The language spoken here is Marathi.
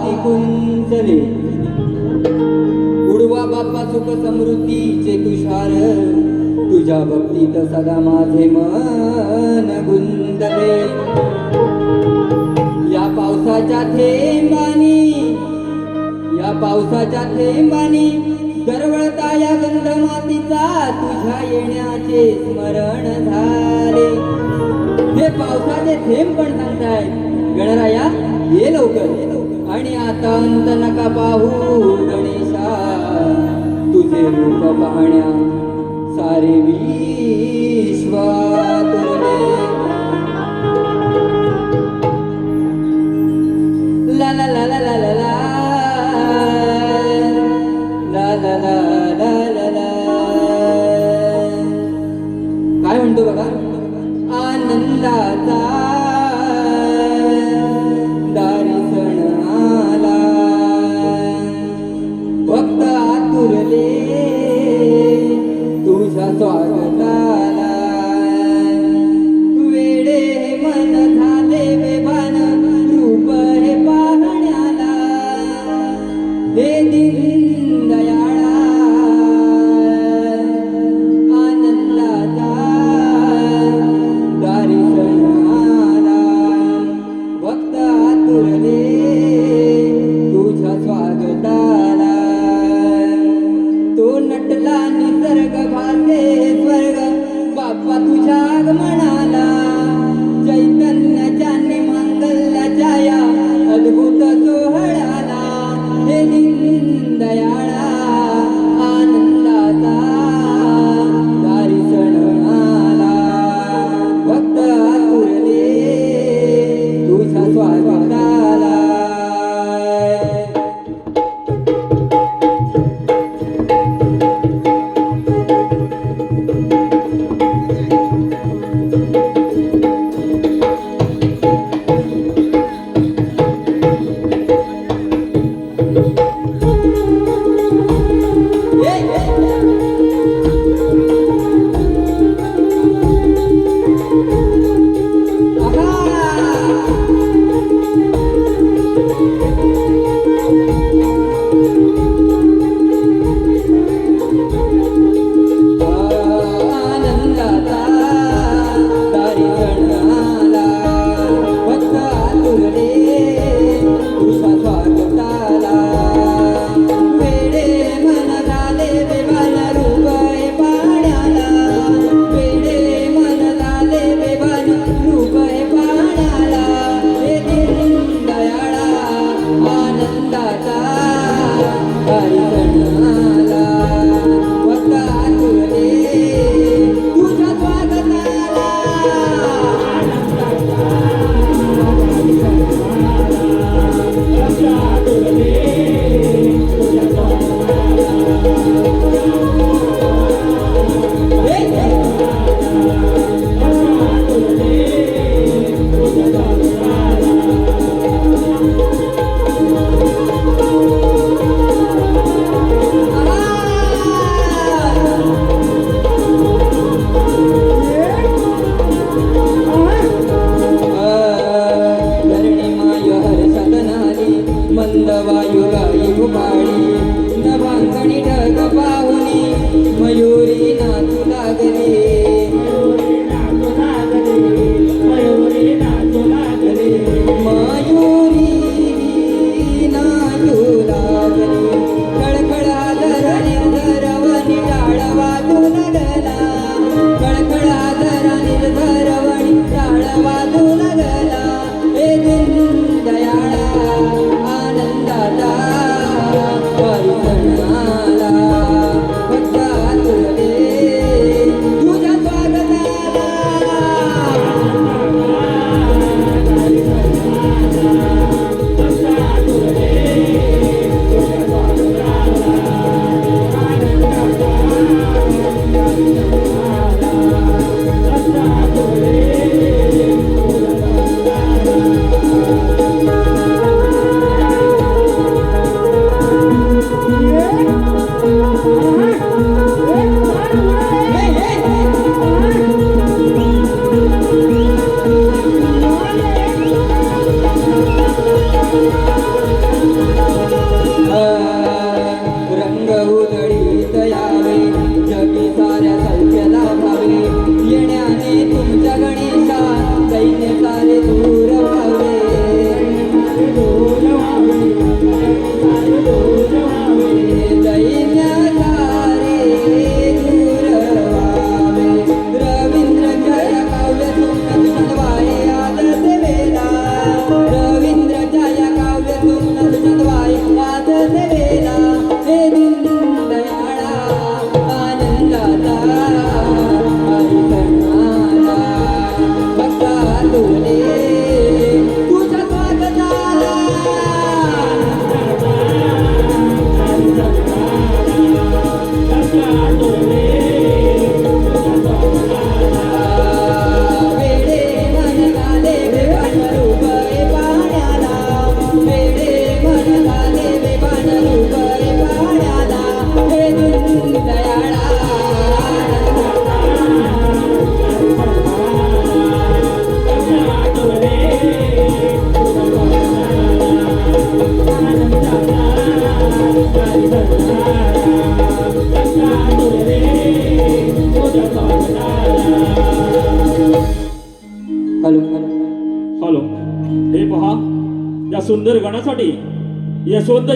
ती कुंचले उडवा बाप्पा सुख समृद्धीचे तुषार तुझ्या भक्तीत सदा माझे मन गुंतले या पावसाच्या थेंबानी दरवळता या गंध मातीचा तुझ्या येण्याचे स्मरण झाले हे पावसाचे थेंब पण सांगतायत गणराया ये लवकर आणि आता अंत नका पाहू गणेशा तुझे रूप पाहण्या सारे विश्वात उरले ला ला ला ला ला ला ला ला ला ला ला ला ला काय म्हणतो बघा आनंदाचा दारी सण आला भक्त आतुरले तुझ्या स्वागताला वेडे हे मन झाले बेभान रूप हे पाहण्याला हे दीनदयाळा आनंदाचा दारी सण आला भक्त आतुरले तुझ्या स्वागताला तो नटला निसर्ग भासे स्वर्ग तू दयाळा हॅलो हॅलो हे पहा या सुंदर गाण्यासाठी यशवंत